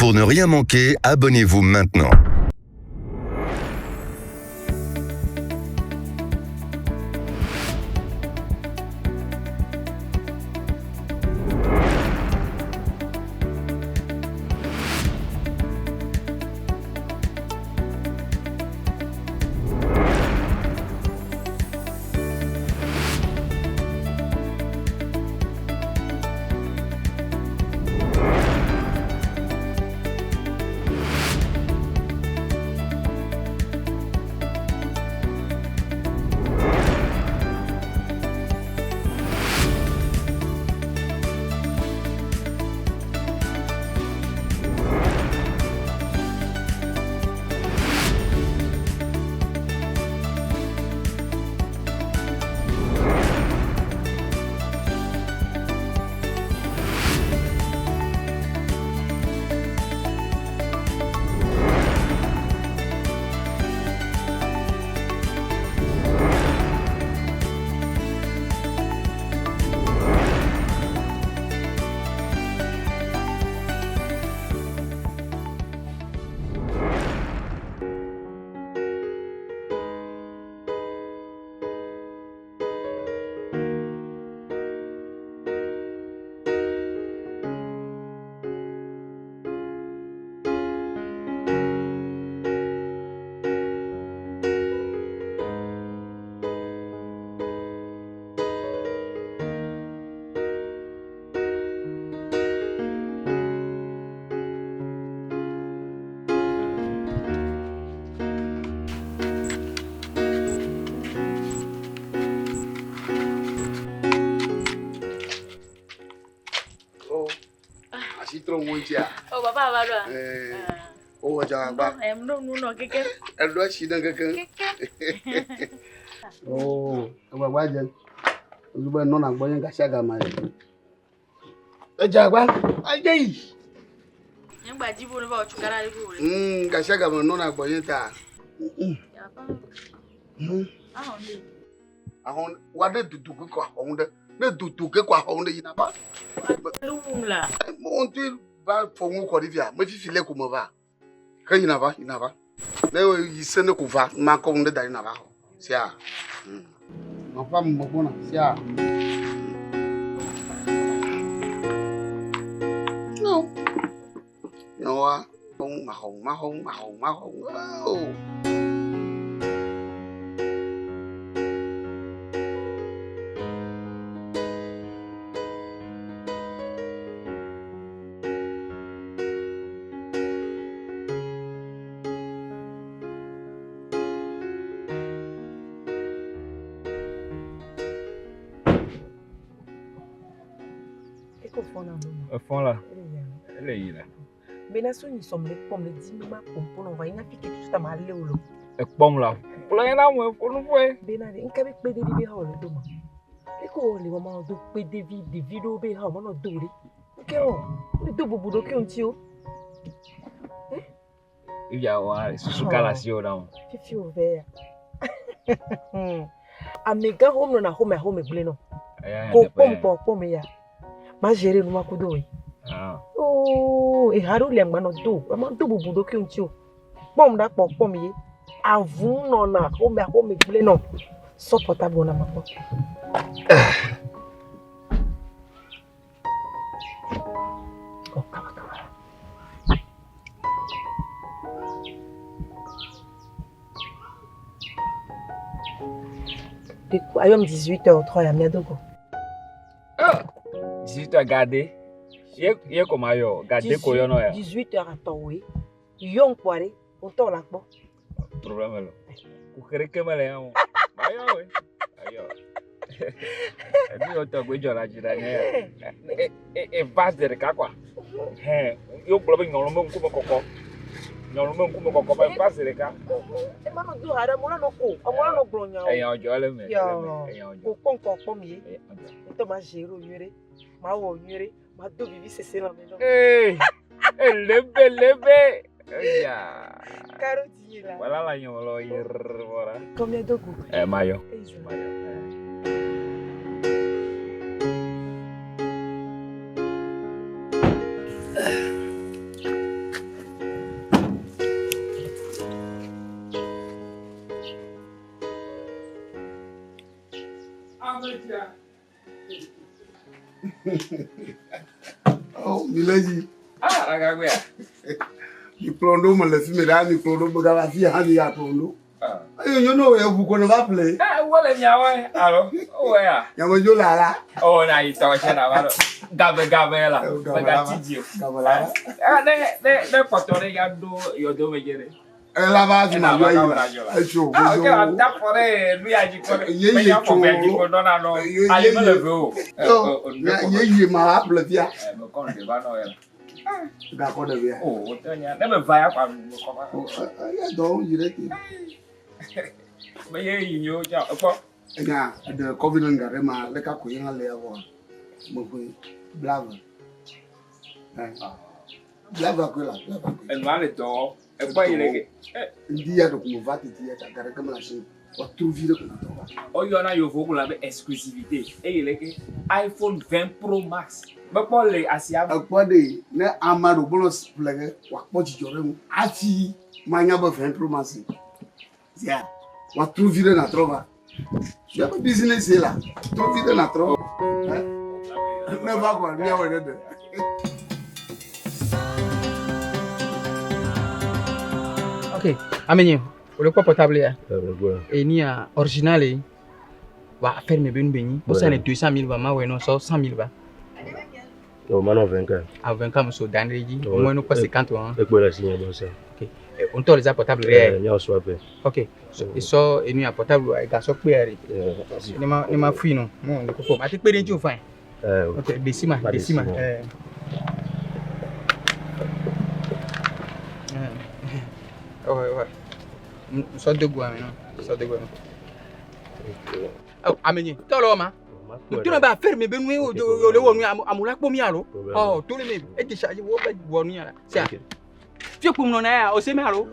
Pour ne rien manquer, abonnez-vous maintenant. Oh, papa, voilà. Oh, jangan. No, keke. Eldo sidang keke. Oh, apa wajan. Lupa nona boyan kasih agama. Jangan. Ajai. Yang baju pun bawa cukara ibu. Kasih agama nona boyan ta. Ya apa? Ni. Ahon, wada dudu ke kwa honda. Ne dudu ke kwa honda ina ba. Lum lah. Monte ba fongu ko divia. Me fi file ko mo ba. Ka ina ba. Ne yisene ko va ma ko honda da ina ba. Sia. Apa mo ko na sia. No. No ah. Mahong. Oh. Au fond là. Elle est là. Benasson, nous sommes les pommes, les 10 000 pommes, on va y en appliquer tout ça, mal léolo. Les pommes là. Plein d'amour pour nous voir. Benade, on peut pas dédier les hauts demain. Et quoi, les mamans doivent pas dédier des vidéos, mais on va dorer. Ok, on est deux bobos qui ont tio. Il y a ouais, sous calasio là. Fifi ouvert. Amiga home na home bleno. Ko pomme ya. Ma gérer no makudo. Ah. Oh, e haru le ngba no do. Ma do bubudo ki unti o. Pom da pom ye. Avun no na home bleno. Supportable na mako. Oh, kama. Ayom 18h03 ya miadogo. 18h garder. Ye comme ayo, garder ko yo no ya. 18h atowe. Yon kware, on to la po. Problème là. Ku kere ke male ya. Ayo we. Ayo. Ebi o to gbe jora jira ne. E vas de ka kwa. Yo gbo be nyoro mo nku mo kokko. Nyoro mo nku mo kokko ba vas de ka. E ma no du hare mo no ko. Omo no gbo nya. Eyan ojo le me. Eyan ojo. Ko pom mi. To ma jero nyere. Ma wo nyere. Ma do bibi sese la me no. Lebe. Ya. Caroti là. Voilà la nyolo yir voilà. Combien de goût? Mayo. Mayo. Oh, Milaji. Ah, agakwe. Mi plondo me le filme da mi plondo me ga fi ha mi ya plondo. Ayo you know e bu ko na ba play. Ah, wole nyawa. Alo. Oh ya. Ya mo jo la la. Oh, na ito chana balo. Gabe la. Bagatiji. Kabala. Ah, ne potore ya do yo do mejere. La ba ti ma yo yi. Ah, okay, I'm that for it. We are just going to dona no. Ali me le go. Ye ma apple dia. Me kon de ba no ya. Ga ko de ya. Oh, otonya. Ne me va ya kwa me ko ba. Ya do yi re ti. Me ye yi yo ja. Opo. Nya de covenant ga re ma le ka ko yin le ya wo. Mo ko blava. Blava ko la, blava ko. En ma le to. E poi ile Dia do ko va ti dia ta ga re kama shi. O trouver ko na to. O yo na yo fo ko la be exclusivité. E ile ke iPhone 20 Pro Max. Be po le asia. Akpode ne amaro bolos plege wa pochi jore mu. Ati manya ba 20 Pro Max. Ya. Wa trouver na trova. Je pas business là. Trouver na trova. Ne va quoi, bien ouais de. Ok, amenye, le quoi portable ya? Et ni a original et va faire mes bonnes bénis. Pour ça, 200 000 va, ouais, non, ça 100 000 va. Non, maintenant 20 ans. À 20 ans, monsieur Danreji, au moins nous pas 50 ans. Et quoi la signer dans ça? Ok, on t'a les portables réels. Il y a soit peu. Ok, et ça, et ni a portable, et garçon clair. Ne m'a fouillé non, non, ne peux pas. Mais tu peux rien dire enfin. Ok, décima. Ouais. Sort de goût maintenant. Sort de goût. Oh, amenye. Tolo ma. Tu n'as pas faire mes benoués au le wonu amula ko mi alo. Oh, tout le monde est déchargé wo ba wonu ala. C'est. Tu pour non na o se me alo.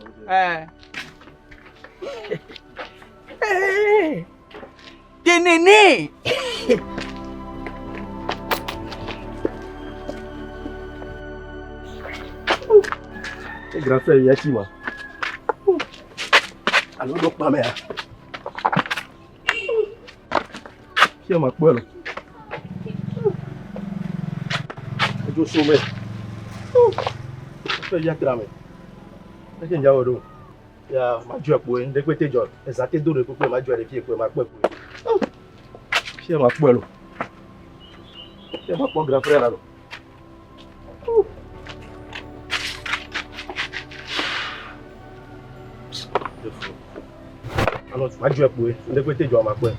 T'es néné. Grand frère Yakima. Alors donc ma mère. Qui m'a quoi là? Je suis sommet. Je suis cramé. Je suis déjà au dos. Ya ma joie pour une découverte joie. Exactement deux pour ma joie de pied pour ma quoi pour. Qui m'a quoi là? Qui m'a quoi grand frère là? Alors, tu vas jouer pour eux. De côté, tu vas m'appeler.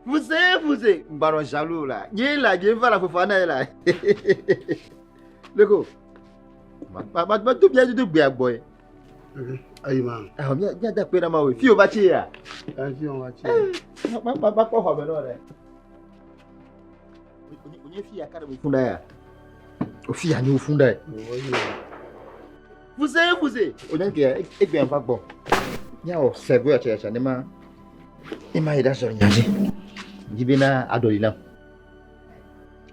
Vous baron jaloux là. Là, va la fofana là. Le go. Ma tout bien du bien boy. Ayi ma. Ah bien da pena ma we. Fio ba chi ya. Fi on wa chi. Ba ko ho be no re. Onye fi ya kada mu funda ya. O fi ya ni funda ya. Vous onye ke e gbe fa gbo. Ya o sebe cha ne ma. E ma ida so nyaji. Jibina adolina.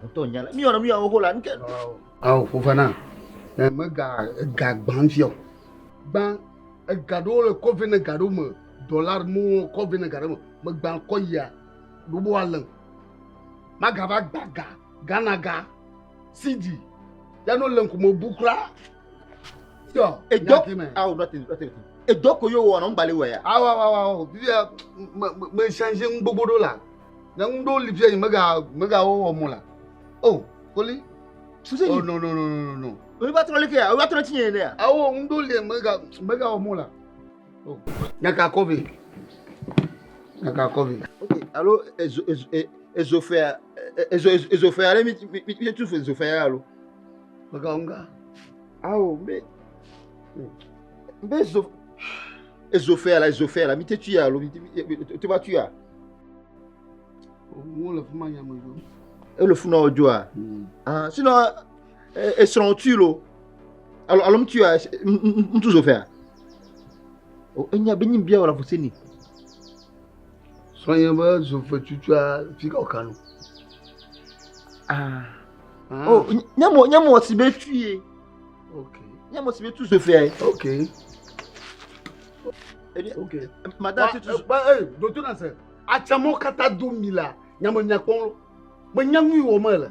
Onto nyala. Mi ona mi o hola nke. Ah, Fofana. Me ga gban fio. Ban gado le covenant gado me dollar mo covenant gado me gban ko ya. Do bo alan. Ma ga ba ganaga. Sidi. Ya no len ko mo bukra. Yo, e do ah nothing. E do ko yo wona mbale wa ya. Ah bia me changer ngbogboro la. Na ndo lipia mega wo mo la. Oh, koli. Oh no. O ba tro le ke, o ba tro tinye ne ya. Awo ndo le mega wo mo la. Oh, nyaka kobe. OK, alors ezofea ale mi tu fais ezofea alors. Bagaunga. Ah mais ezofea la mi te tu ya alors tu vas tu ya. Mo le fuma ya mo yo. E le funa ojo a. Ah sinon seront tu lo. Alors tu ya tu zofea. O enya benyim bia wala foseni. Soyez moi, je fais tu as fika okano. Oh, nyamo si be tuye. OK. Nyamo si be tout se faire. OK. Madame tu docteur Nasser. Achamo kata 2000 nyamo nyakon. Mo nyangu wo mala.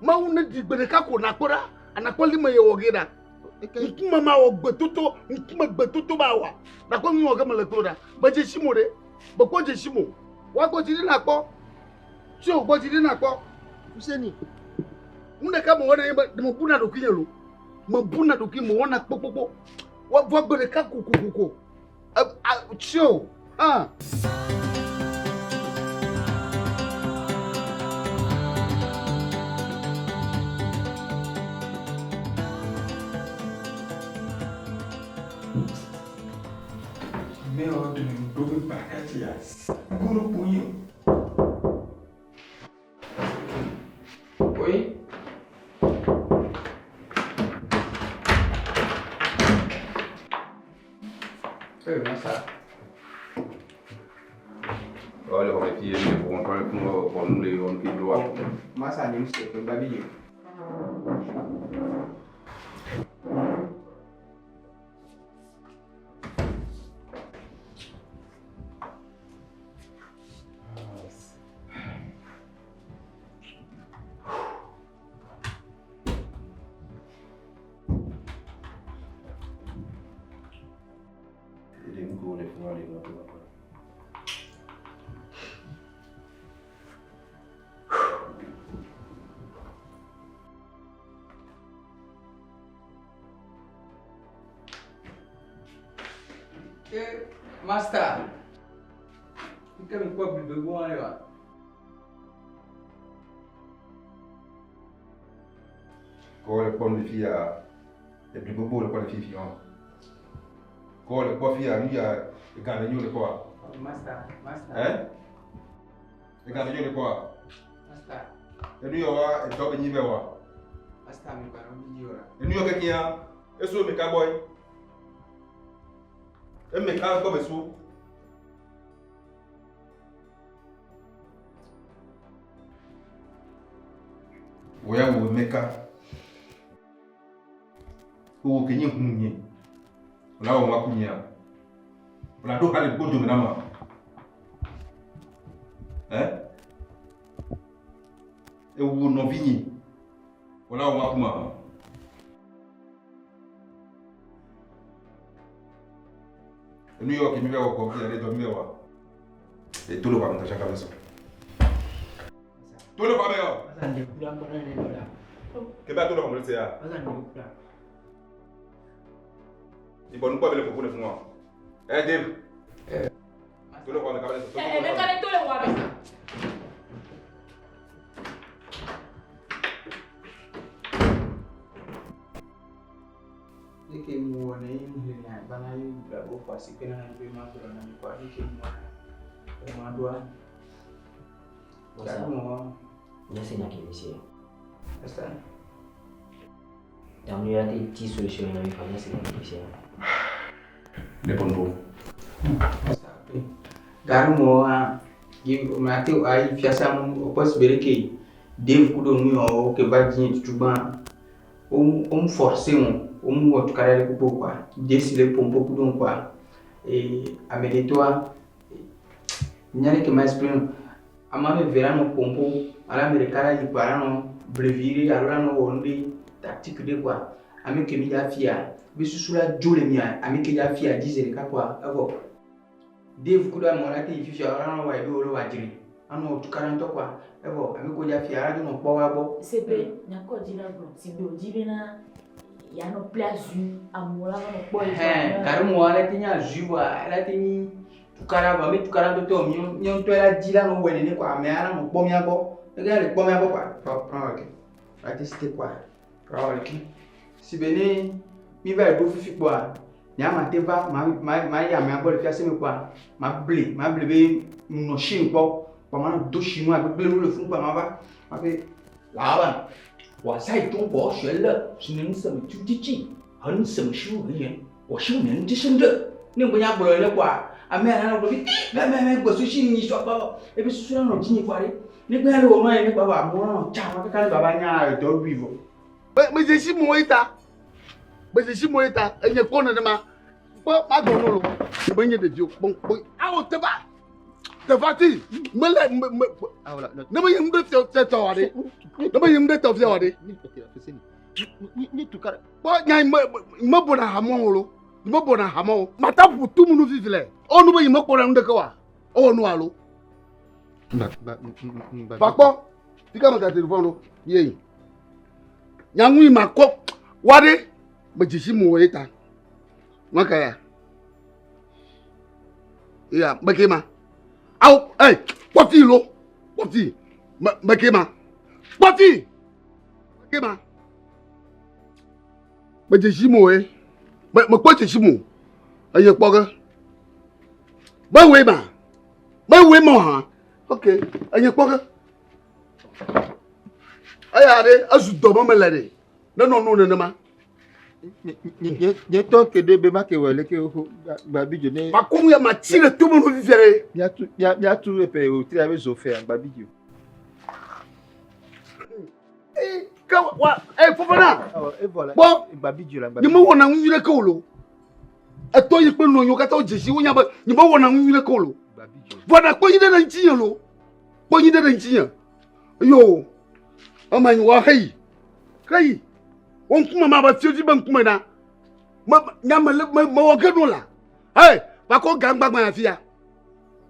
Ma wona di gbere ka ko nakora, anakoli me yo gida. Nkuma ma wo gbetuto, nkuma gbetuto ba wa. Nakon mi wo ga mala toda. Ba je shimore. Boko je shimo wa go jiri na po ti o go jiri na po useni unde ka mo wona mo buna do kinyelo mo buna do ki mo wona popopo wa vo gbere ka kukukuku ti o Mais on doit pas casser. Guru punya. Oui. Masa. Olha, como é que ele controla com o leão que doa. Masa ni mesti babi. Master, kita mikir berbual ni lah. Kau le pon de fia, e plus beau le pon de fia. Kau le pon fia ni ya, e gana nyo le quoi. Master. E gana nyo le quoi. Master. E ni yo wa, e tobe ni be wa. Master mi kwa no bi ora. E ni yo ke kia, e so me ka boy. E me ka ko be so. Oya wo meka. O kenye hunye. La o makunya. La do kale bojo menama. E wo no vinyi. Wala o makuma. New York mi bewa ko ya do mi bewa. E tolo ba mta chaka beso. Tolo ba bewa. Asante pulang pada ni pada. Ke ba tolo ba mo ya. Asante pulang. Ibonu kwa bele ko ne fuma. Dave. Tolo ba na ka beso. Me kare tolo wa be. Dike muone mhenya bana yubla ofasi pena na be makura na kwa dike muone dua Masa nyasi na kimisia. Sasa damu yake ti solution na mifanya sina kimisia. Le pondo. Sasa garu mo mati ai fiasa mo pos bereke dev kudo mu ke badin tutuba forcer mo watu karale kupo kwa desile pompo kudon kwa amelitoa nyane ke mais primo amame verano pompo ala americana di parano breviri alora no ondi tactique de quoi. Ami que mi ya fia. Bisusula jole mi ami que ya fia disere ka quoi. Abo. Dave kuda monate ifisha ara wa ido lo wajiri. Ano tukaranto quoi. Abo ami ko ya fia ara no po wa bo. Sebe nyako dina bro. Sibe ojibena ya no place amola no po. Karumo ala tinya juwa ala tini tukara ba mi tukara to mi to la dila no wele ne kwa me ara no po mi abo. Regarde po mi abo kwa. OK. Artiste quoi. OK. Si bene mi va do fifi quoi. Nya ma teva ma ya me abo le fiase me quoi. Ma ble be no shin po. Pa ma do chinois be ble le fun pa ma ba. Ma be la ba. 我在中国学了是能什么就地气，很什么修为人，我是人之生的，你不要不来了quoi？啊没那个没，我说是你说吧，哎不是说那种经济管理，你不要我们那爸爸我那家我看爸爸伢都比不，没这是么ita，没这是么ita，哎你过了的吗？我马东路，没你的就崩，啊我对吧？对吧？这没来没，那么你们在找的，那么你们在找谁的？你tukara. Ba nyai ma bona hamo lo. Ma bona hamo. Mata putu munu vivile. Onu ba yima kora ndeka wa. Onu alo. Ba ko. Tika ma ta telephone lo. Ye. Nyangu ma ko. Wade. Ba jishi mu weta. Maka ya. Ya, bakema. Au, eh, poti lo. Poti. Bakema. Poti. Bakema. Ba jishi mu e. Ba ko jishi mu. Aye poga. Ba we ma. Ba we mo ha. Okay. Aye poga. Aya de azu do ma melade. No na ma. Ni to ke de be ma ke wele ke ba bijo ne. Ba ko ya ma tire tout mon vivere. Ya tu e pe o tri ave zo fe ba bijo. Ka wa Fofana. E voilà. Bon, ba bijo la ba. Ni mo wona nwire ko lo. E to yi pe no yo ka to jesi wo nya ba ni mo wona nwire ko lo. Ba bijo. Voilà ko yi de na ntiyan lo. Ko yi de na ntiyan. Yo. O man wa hey. Kai. Won kuma ma ba tioji ban kuma na. Ma wo ke no la. Hey, ba ko gangbagba ya fia.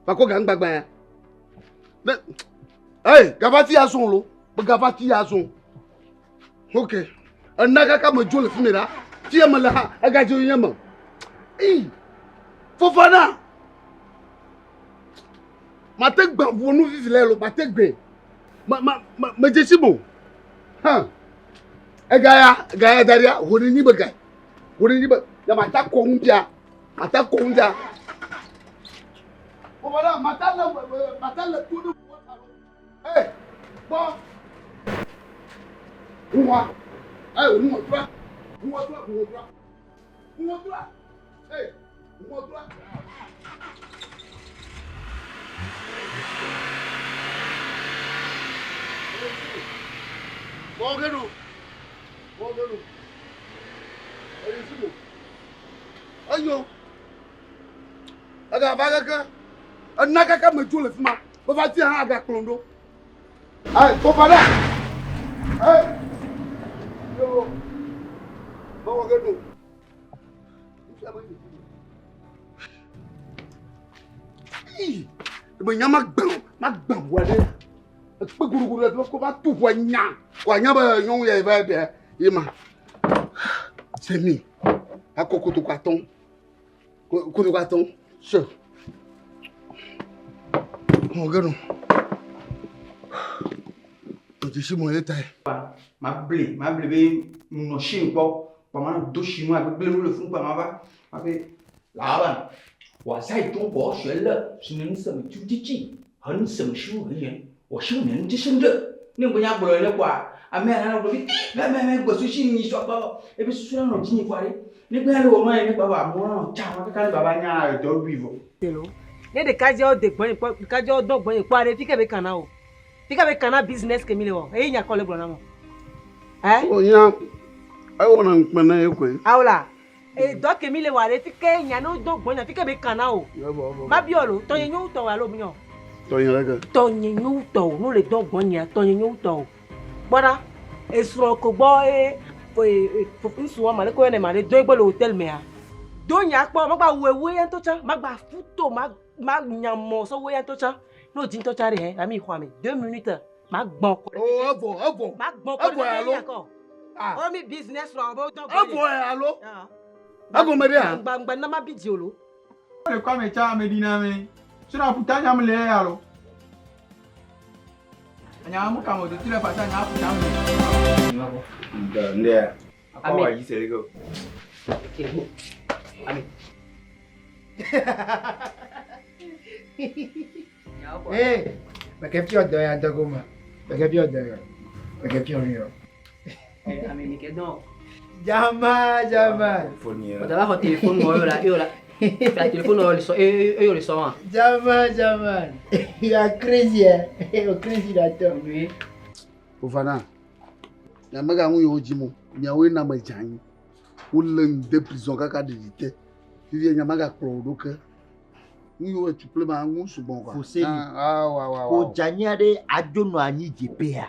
Ba ko gangbagba ya. Hey, gavati ya son lo. Ba gavati ya son. OK. Anaka ka mo jole fumira. Ti ya mala aga jo yama. Fofana. Ma te gba wonu vivile lo, ma te gbe. Ma jesi mo. Ha. Gaya daria woni ni bagai. Woni ni ba ya mata ko ndia. Mata ko ndia. Fofana mata la tudu. Eh. Bo. Uwa. Hey, uwa tra. Hey, uwa tra. Bogenu. Ayo. Aga bagaka. Anaka ka majule fuma. Ba fati ha aga klondo. Ay, Fofana. Hey. Yo. Bogenu. Banya magbam wade. Pe guruguru e ko ba tu wa nya ba yon ye ba de yima. Semi. Akoko to kwaton. Ko to kwaton. So. Ogenu. To ti si mo eta. Ma ble be no shin po. Pa ma do chinois be ble le fun pa ma ba. Ma be la ba. 我在中国学了是能什么就地气，很什么修为人，我是人之生的。你不要不来了quoi？啊没那个没，我说是你说吧，哎不是说那种经济管理，你不要我们那爸爸我那家我看爸爸伢都比不。对喽，你的家家的关于家家都关于关于，fica be canal， fica be canal business que me levou，哎，你考虑不了吗？哎？我呀，哎我能问那一回。好啦。Donc Emile wale fike nyano do gbonya fike be kana o ma bi olo to yen yu to wa lo mi o to yen lega to yen yu to no le do gbonya to yen yu to bora esuro ko gbo nsuwa ma le ko ne ma le do igbe le hotel me a do nya po ma gba wewe yan to cha ma gba futo ma nyamo so we yan to cha no jin to cha re he ami kwa mi 2 minutes ma gbon ko ma gbon ko alo o mi business ro bo do alo ago me dia ngba na ma bidi olo le kwa me cha me dina me sura puta nya me le alo anya mu ka mo de tire pata nya puta me ndia akwa yi se go Ami. Eh, perché più ya dogoma. Perché più da. Perché più io. Ami mi chiedo. Jama. Ho davanti telefono io la. Il telefono io li so. Jama. Ya crazy eh. Crazy da to. Oui. Ofana. Ya maga nwu yo jimo. Nya we na ma jan. Ulen de prison kaka de dite. Vivi nya maga kro doke. Nwu yo tu ple ma nwu subon kwa. Wa. Ko janya de ajono anyi jepe a.